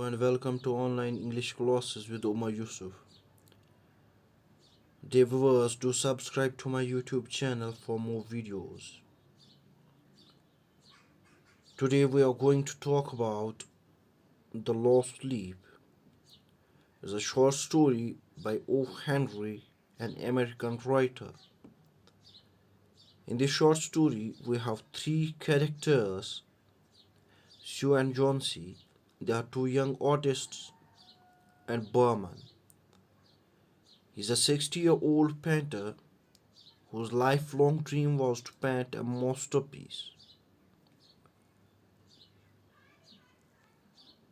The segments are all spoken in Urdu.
and welcome to online English classes with Omar Yusuf. Dear viewers, do subscribe to my YouTube channel for more videos. Today we are going to talk about The Lost Sleep. It's a short story by O. Henry, an American writer. In this short story, we have three characters, Sue and Johnsy. They are two young artists, and Berman. He's a 60-year-old painter whose lifelong dream was to paint a masterpiece.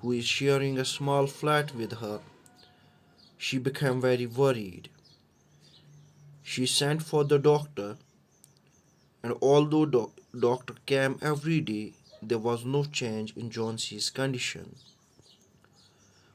who is sharing a small flat with her, she became very worried. She sent for the doctor, and although doctor came every day, there was no change in Johnsie's condition.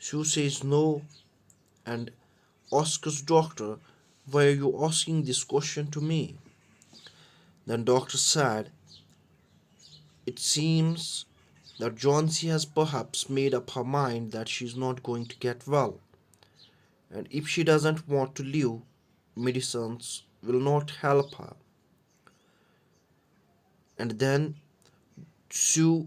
Sue says no and asks doctor, why are you asking this question to me? Then doctor said, it seems that Johnsy has perhaps made up her mind that she is not going to get well, and if she doesn't want to live, medicines will not help her. And then Sue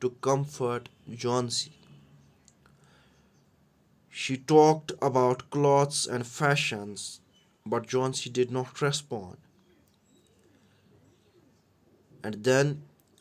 to comfort Johnsy. She talked about clothes and fashions, but Johnsy did not respond. And then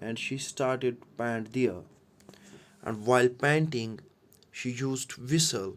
and she started to paint there. And while painting, she used whistle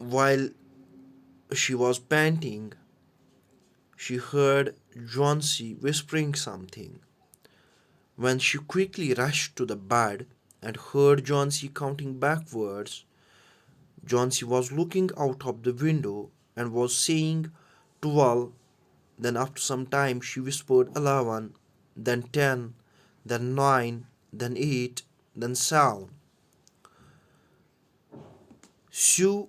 While she was painting, she heard Johnsy whispering something. When she quickly rushed to the bed and heard Johnsy counting backwards, Johnsy was looking out of the window and was saying 12. Then after some time she whispered 11, then 10, then 9, then 8, then 7. Sue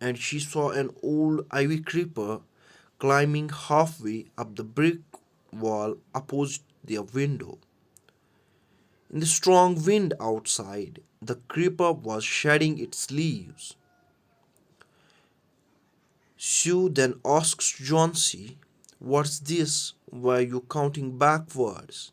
and she saw an old ivy creeper climbing halfway up the brick wall opposite their window. In the strong wind outside, the creeper was shedding its leaves. Sue then asks Johnsy, what's this? Why are you counting backwards?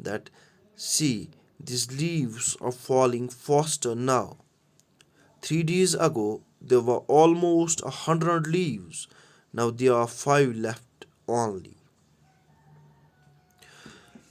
that, see, these leaves are falling faster now. 3 days ago, there were almost 100 leaves. Now there are 5 left only.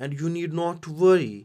and you need not to worry.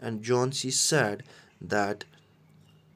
And Johnsy said that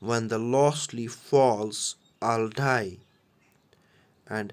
when the last leaf falls, I'll die. And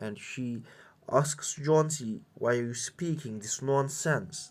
and she asks Johnsy, why are you speaking this nonsense?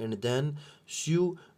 And then Sue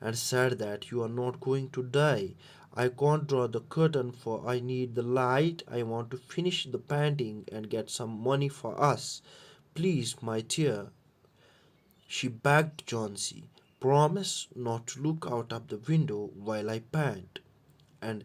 and said that you are not going to die. I can't draw the curtain for I need the light. I want to finish the painting and get some money for us. Please, my dear. She begged Johnsy, promise not to look out of the window while I paint. And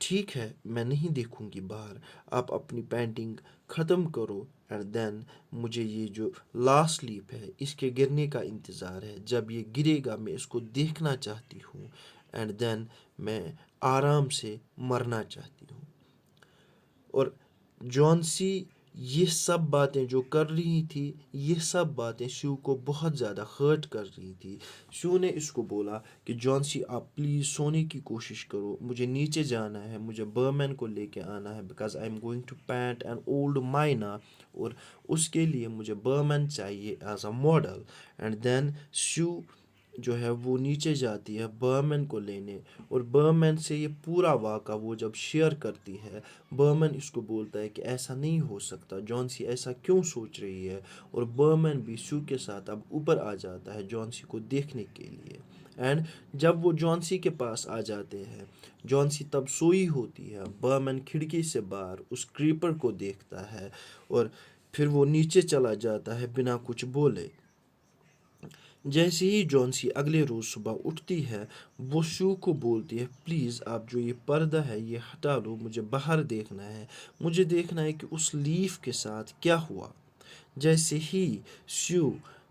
ٹھیک ہے، میں نہیں دیکھوں گی باہر، آپ اپنی پینٹنگ ختم کرو اینڈ دین مجھے یہ جو لاسٹ لیپ ہے اس کے گرنے کا انتظار ہے. جب یہ گرے گا میں اس کو دیکھنا چاہتی ہوں اینڈ دین میں آرام سے مرنا چاہتی ہوں. اور جانسی یہ سب باتیں جو کر رہی تھی، یہ سب باتیں شیو کو بہت زیادہ ہرٹ کر رہی تھی. شیو نے اس کو بولا کہ جانسی آپ پلیز سونے کی کوشش کرو، مجھے نیچے جانا ہے، مجھے برمین کو لے کے آنا ہے because I am going to paint an old miner, اور اس کے لیے مجھے برمین چاہیے as a model. And then Sue جو ہے وہ نیچے جاتی ہے برمین کو لینے، اور برمین سے یہ پورا واقعہ وہ جب شیئر کرتی ہے، برمین اس کو بولتا ہے کہ ایسا نہیں ہو سکتا، جانسی ایسا کیوں سوچ رہی ہے. اور برمین بھی شیو کے ساتھ اب اوپر آ جاتا ہے جانسی کو دیکھنے کے لیے. اینڈ جب وہ جانسی کے پاس آ جاتے ہیں، جانسی تب سوئی ہوتی ہے. برمین کھڑکی سے باہر اس کریپر کو دیکھتا ہے اور پھر وہ نیچے چلا جاتا ہے بنا کچھ بولے. جیسے ہی جانسی اگلے روز صبح اٹھتی ہے، وہ شیو کو بولتی ہے پلیز آپ جو یہ پردہ ہے یہ ہٹا لو، مجھے باہر دیکھنا ہے، مجھے دیکھنا ہے کہ اس لیف کے ساتھ کیا ہوا. جیسے ہی شیو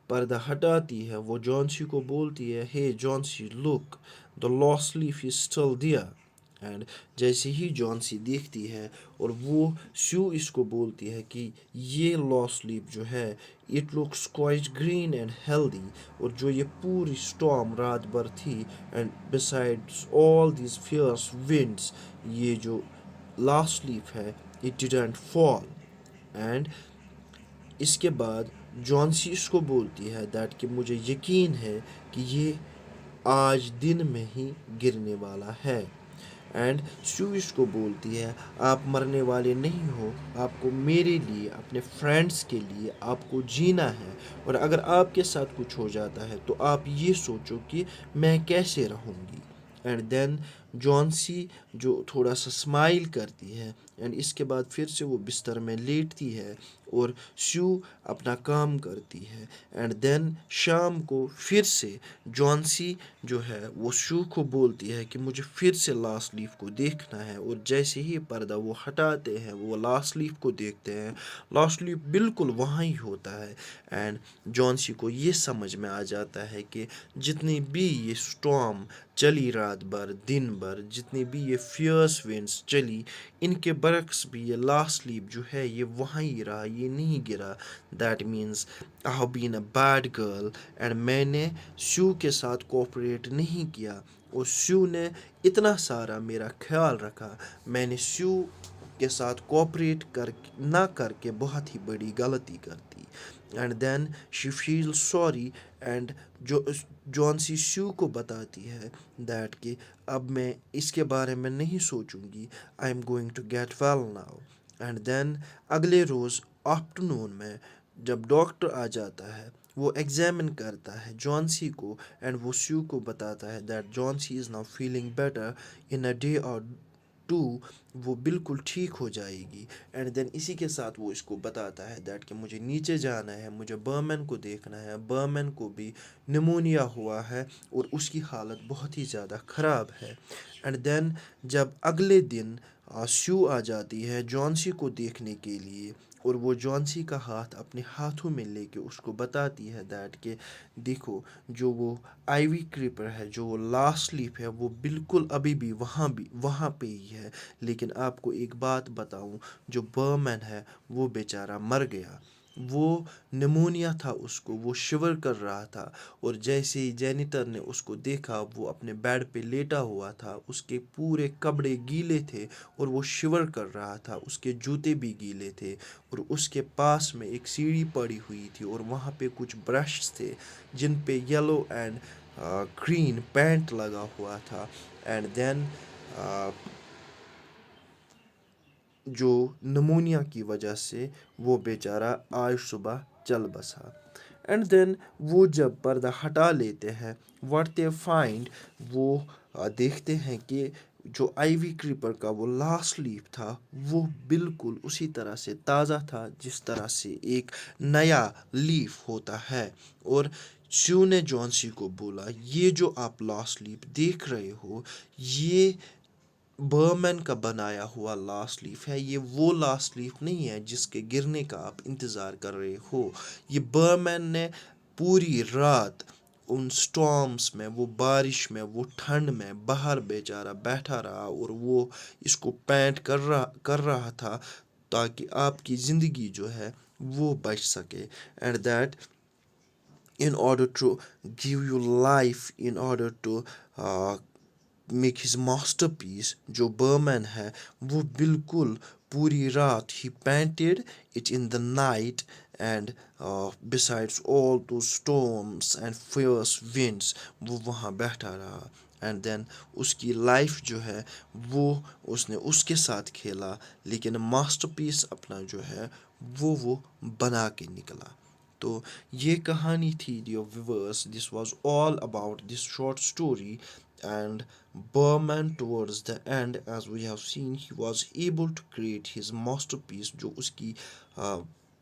پردہ ہٹاتی ہے، وہ جانسی کو بولتی ہے ہے Johnsy look the last leaf is still there. And جیسے ہی جانسی دیکھتی ہے اور وہ شیو اس کو بولتی ہے کہ یہ لاسٹ لیف جو ہے it looks quite green and healthy, اور جو یہ پوری اسٹارم رات بھر تھی and besides all these fierce winds, یہ جو لاسٹ لیف ہے اٹ ڈیڈنٹ فال. اینڈ اس کے بعد جانسی اس کو بولتی ہے دیٹ کہ مجھے یقین ہے کہ یہ آج دن میں ہی گرنے والا ہے. اینڈ شیو اس کو بولتی ہے آپ مرنے والے نہیں ہو، آپ کو میرے لیے، اپنے فرینڈس کے لیے آپ کو جینا ہے، اور اگر آپ کے ساتھ کچھ ہو جاتا ہے تو آپ یہ سوچو کہ میں کیسے رہوں گی. اینڈ دین جانسی جو تھوڑا سا اسمائل کرتی ہے اینڈ اس کے بعد پھر سے وہ بستر میں لیٹتی ہے اور شیو اپنا کام کرتی ہے. اینڈ دین شام کو پھر سے جانسی جو ہے وہ شیو کو بولتی ہے کہ مجھے پھر سے لاسٹ لیف کو دیکھنا ہے، اور جیسے ہی پردہ وہ ہٹاتے ہیں وہ لاسٹ لیف کو دیکھتے ہیں، لاسٹ لیف بالکل وہاں ہی ہوتا ہے. اینڈ جانسی کو یہ سمجھ میں آ جاتا ہے کہ جتنی بھی یہ اسٹارم چلی رات بھر دن بھر، جتنی بھی یہ فیئرس ونڈس چلی، ان کے برعکس بھی یہ لاسٹ لیپ جو ہے یہ وہاں ہی رہا، یہ نہیں گرا. That means I have been a bad girl and میں نے شیو کے ساتھ کوآپریٹ نہیں کیا، اور شیو نے اتنا سارا میرا خیال رکھا، میں نے شیو کے ساتھ کوآپریٹ نہ کر کے بہت ہی بڑی غلطی کر دی. And then she feel sorry. And Johnsy Sue کو بتاتی ہے دیٹ کہ اب میں اس کے بارے میں نہیں سوچوں گی، I am going to get well now. And then اگلے روز آفٹرنون میں جب ڈاکٹر آ جاتا ہے، وہ ایگزامن کرتا ہے جانسی کو اینڈ وہ شیو کو بتاتا ہے that Johnsy is now feeling better, in a day اور ٹو وہ بالکل ٹھیک ہو جائے گی. اینڈ دین اسی کے ساتھ وہ اس کو بتاتا ہے دیٹ کہ مجھے نیچے جانا ہے، مجھے برمین کو دیکھنا ہے، برمین کو بھی نمونیا ہوا ہے اور اس کی حالت بہت ہی زیادہ خراب ہے. اینڈ دین جب اگلے دن شیو آ جاتی ہے جانسی کو دیکھنے کے لیے، اور وہ جانسی کا ہاتھ اپنے ہاتھوں میں لے کے اس کو بتاتی ہے دیٹ کہ دیکھو جو وہ آئیوی کریپر ہے، جو وہ لاسٹ لیف ہے، وہ بالکل ابھی بھی وہاں پہ ہی ہے، لیکن آپ کو ایک بات بتاؤں، جو برمین ہے وہ بیچارہ مر گیا، وہ نمونیا تھا اس کو، وہ شیور کر رہا تھا، اور جیسے ہی جینیٹر نے اس کو دیکھا وہ اپنے بیڈ پہ لیٹا ہوا تھا، اس کے پورے کپڑے گیلے تھے اور وہ شیور کر رہا تھا، اس کے جوتے بھی گیلے تھے، اور اس کے پاس میں ایک سیڑھی پڑی ہوئی تھی اور وہاں پہ کچھ برشز تھے جن پہ یلو اینڈ گرین پینٹ لگا ہوا تھا. اینڈ دین جو نمونیا کی وجہ سے وہ بیچارہ آج صبح چل بسا. اینڈ دین وہ جب پردہ ہٹا لیتے ہیں، واٹ دے فائنڈ، وہ دیکھتے ہیں کہ جو آئیوی کریپر کا وہ لاسٹ لیف تھا وہ بالکل اسی طرح سے تازہ تھا جس طرح سے ایک نیا لیف ہوتا ہے. اور شیو نے جانسی کو بولا یہ جو آپ لاسٹ لیف دیکھ رہے ہو یہ برمین کا بنایا ہوا لاسٹ لیف ہے. یہ وہ لاسٹ لیف نہیں ہے جس کے گرنے کا آپ انتظار کر رہے ہو. یہ برمین نے پوری رات ان سٹارمز میں، وہ بارش میں، وہ ٹھنڈ میں باہر بیچارہ بیٹھا رہا، اور وہ اس کو پینٹ کر رہا تھا تاکہ آپ کی زندگی جو ہے وہ بچ سکے. And that in order to give you life, in order to make his masterpiece. جو برمین ہے وہ بالکل پوری رات ہی painted it in the night and besides all those storms and fierce winds وہ وہاں بیٹھا رہا. اینڈ دین اس کی لائف جو ہے وہ اس نے اس کے ساتھ کھیلا، لیکن ماسٹر پیس اپنا جو ہے وہ بنا کے نکلا. تو یہ کہانی تھی dear viewers. This was all about this short story. And Behrman towards the end as we have seen he was able to create his masterpiece. جو اس کی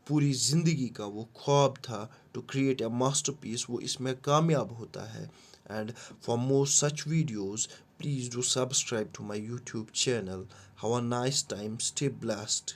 پوری زندگی کا وہ خواب تھا to create a masterpiece, وہ اس میں کامیاب ہوتا ہے. And for more such videos please do subscribe to my YouTube channel. Have a nice time. Stay blessed.